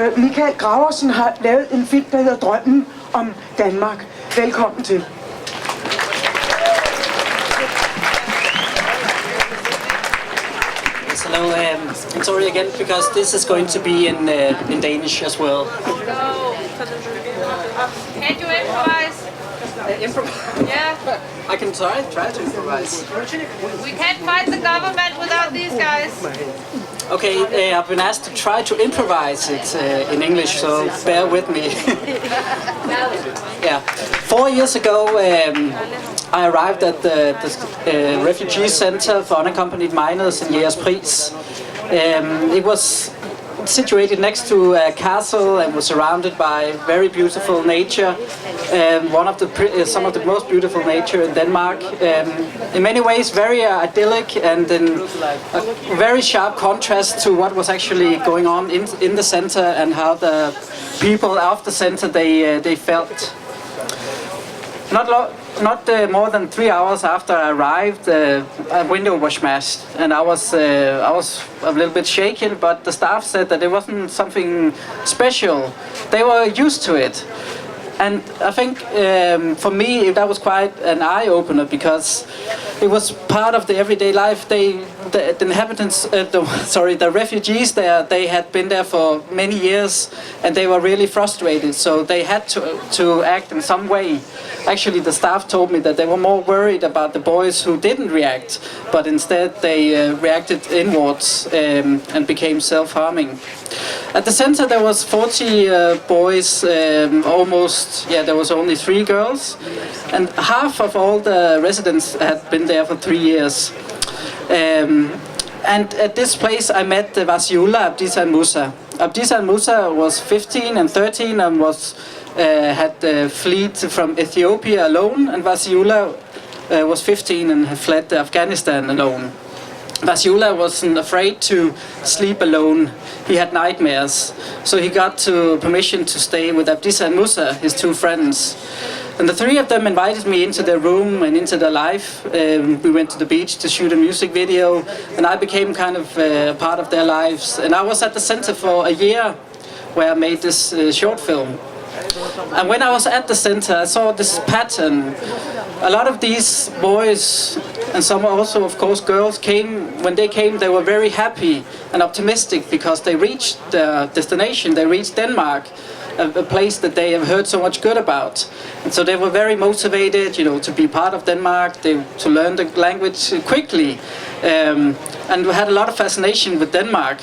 Michael Graversen har lavet en film, der hedder Drømmen om Danmark. Velkommen til. Hello, I'm sorry again because this is going to be in Danish as well. Can't you improvise? Improvise? Yeah. I can try to improvise. We can't fight the government without these guys. Okay, I've been asked to try to improvise it in English, so bear with me. Yeah, 4 years ago I arrived at the refugee center for unaccompanied minors in Graversens. It was situated next to a castle and was surrounded by very beautiful nature. Some of the most beautiful nature in Denmark. In many ways very idyllic and in a very sharp contrast to what was actually going on in the center and how the people of the center they felt. Not more than 3 hours after I arrived, a window was smashed, and I was a little bit shaken. But the staff said that it wasn't something special; they were used to it. And I think for me that was quite an eye opener because it was part of the everyday life. The inhabitants, the refugees there, they had been there for many years, and they were really frustrated. So they had to act in some way. Actually, the staff told me that they were more worried about the boys who didn't react, but instead they reacted inwards and became self-harming. At the center there was 40 boys, almost, yeah, there was only 3 girls, and half of all the residents had been there for 3 years. And at this place I met Vasiula, Abdisa and Musa. Abdisa and Musa was 15 and 13 and had fled from Ethiopia alone, and Vasiula was 15 and had fled Afghanistan alone. Vasiula wasn't afraid to sleep alone. He had nightmares, so he got permission to stay with Abdisa and Musa, his 2 friends. And the 3 of them invited me into their room and into their life. We went to the beach to shoot a music video, and I became kind of a part of their lives. And I was at the center for a year, where I made this short film. And when I was at the center, I saw this pattern. A lot of these boys, and some also, of course, girls, when they came, they were very happy and optimistic because they reached their destination. They reached Denmark, a place that they have heard so much good about. And so they were very motivated, to be part of Denmark, to learn the language quickly, and had a lot of fascination with Denmark.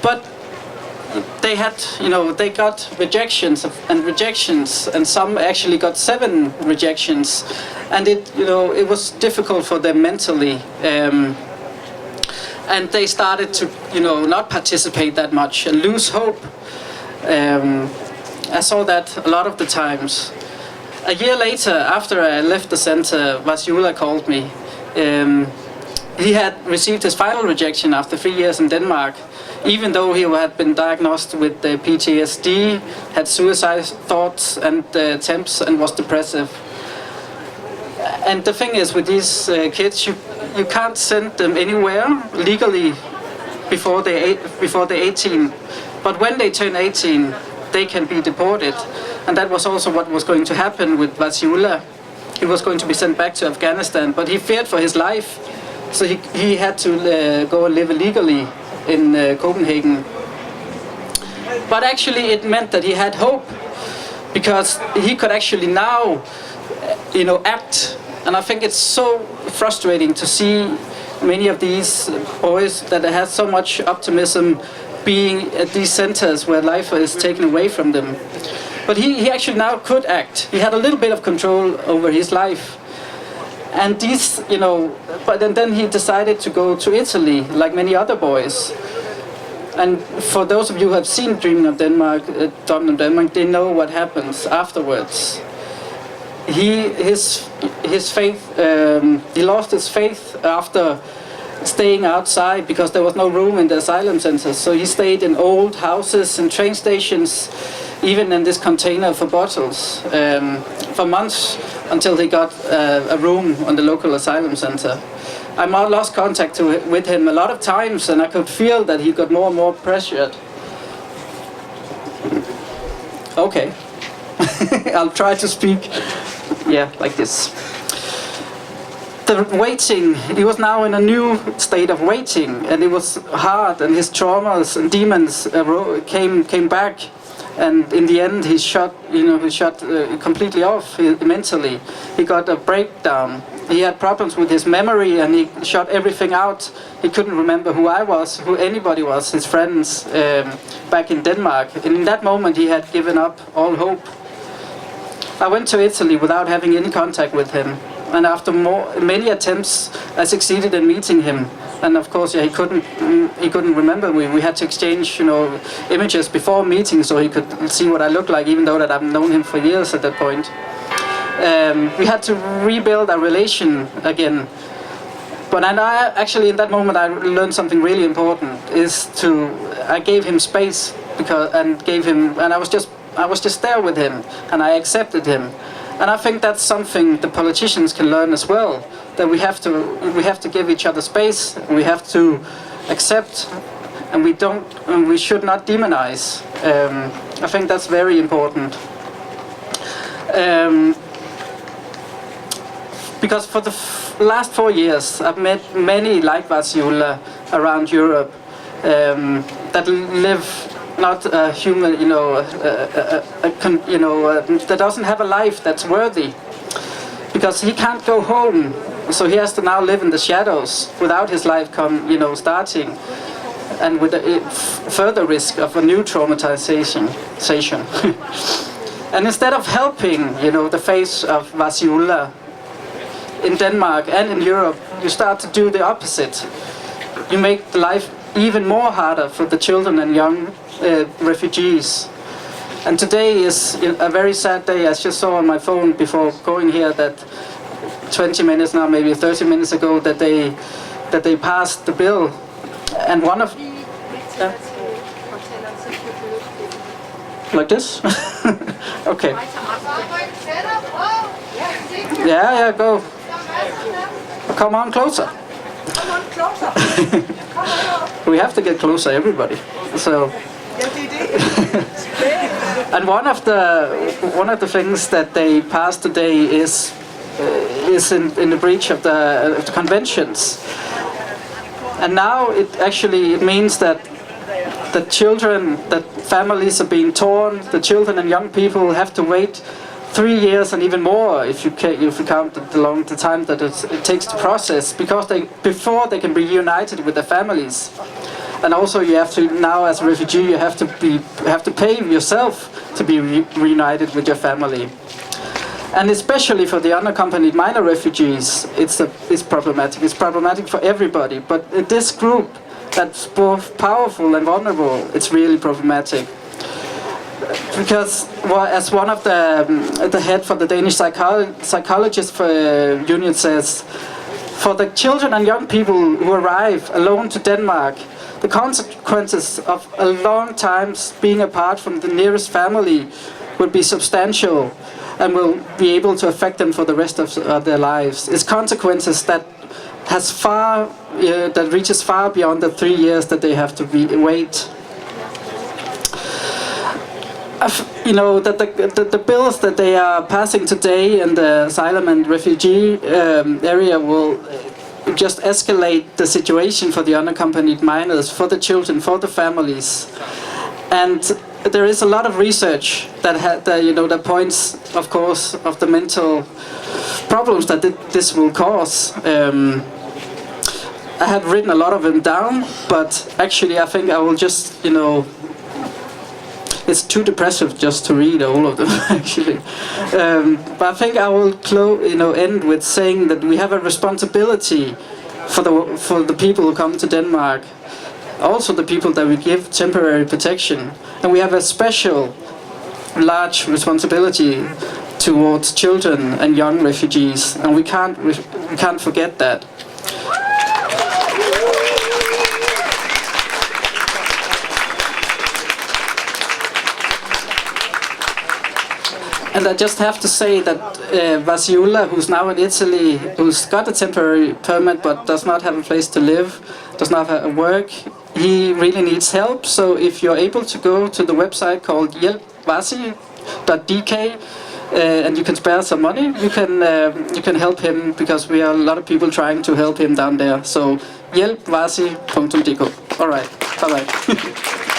But they got rejections, and some actually got 7 rejections, and it was difficult for them mentally. And they started to, not participate that much and lose hope. I saw that a lot of the times. A year later, after I left the center, Vasiula called me. He had received his final rejection after 3 years in Denmark, even though he had been diagnosed with PTSD, had suicide thoughts and attempts, and was depressive. And the thing is, with these kids, you can't send them anywhere legally before they're 18. But when they turn 18, they can be deported. And that was also what was going to happen with Vasiula. He was going to be sent back to Afghanistan, but he feared for his life. So he had to go and live illegally in Copenhagen. But actually it meant that he had hope, because he could actually now, act. And I think it's so frustrating to see many of these boys that have so much optimism being at these centers where life is taken away from them. But he actually now could act. He had a little bit of control over his life. And these, but then he decided to go to Italy, like many other boys. And for those of you who have seen Dreaming of Denmark, they know what happens afterwards. His faith, he lost his faith after staying outside because there was no room in the asylum centers. So he stayed in old houses and train stations, even in this container for bottles, for months, until he got a room on the local asylum center. I lost contact with him a lot of times, and I could feel that he got more and more pressured. Okay. I'll try to speak, like this. The waiting, he was now in a new state of waiting, and it was hard, and his traumas and demons came back, and in the end he shut completely off mentally. He got a breakdown. He had problems with his memory, and he shut everything out. He couldn't remember who I was, who anybody was, his friends back in Denmark. And in that moment he had given up all hope. I went to Italy without having any contact with him. And after many attempts, I succeeded in meeting him. And of course, he couldn't remember me. We had to exchange, images before meeting, so he could see what I looked like, even though that I've known him for years at that point. We had to rebuild our relation again. But I actually, in that moment, I learned something really important. I gave him space and I was just there with him, and I accepted him. And I think that's something the politicians can learn as well. That we have to give each other space. We have to accept, and we should not demonize. I think that's very important. Because for the last 4 years, I've met many like Vasiula around Europe that live not a human, that doesn't have a life that's worthy, because he can't go home, so he has to now live in the shadows without his life starting, and with the further risk of a new traumatization. And instead of helping, the face of Vasiula in Denmark and in Europe, you start to do the opposite. You make the life even more harder for the children and young refugees. And today is a very sad day. I just saw on my phone before going here that 20 minutes now, maybe 30 minutes ago, that they passed the bill. And one of like this? Okay. Yeah, go. Come on closer. Come on closer. We have to get closer, everybody. So. And one of the things that they passed today is in the breach of the conventions. And now it means that the children, that families are being torn. The children and young people have to wait 3 years and even more if you count the time that it takes to process, because before they can be reunited with their families. And also, you have to now, as a refugee, you have to pay yourself to be reunited with your family. And especially for the unaccompanied minor refugees, it's problematic. It's problematic for everybody. But in this group, that's both powerful and vulnerable, it's really problematic. Because, as one of the head for the Danish psychologist union says, for the children and young people who arrive alone to Denmark, the consequences of a long time being apart from the nearest family will be substantial and will be able to affect them for the rest of their lives. It's consequences that reaches far beyond the 3 years that they have to wait. That the bills that they are passing today in the asylum and refugee area will just escalate the situation for the unaccompanied minors, for the children, for the families. And there is a lot of research that points, of course, of the mental problems that this will cause. I had written a lot of them down, but actually I think I will just, it's too depressive just to read all of them, actually. But I think I will end with saying that we have a responsibility for the people who come to Denmark, also the people that we give temporary protection, and we have a special large responsibility towards children and young refugees, and we can't forget that. And I just have to say that Vasiula, who's now in Italy, who's got a temporary permit but does not have a place to live, does not have work, he really needs help. So if you're able to go to the website called vasi.dk, and you can spare some money. You can help him, because we are a lot of people trying to help him down there. So hjælpvasi.dk. All right, bye bye.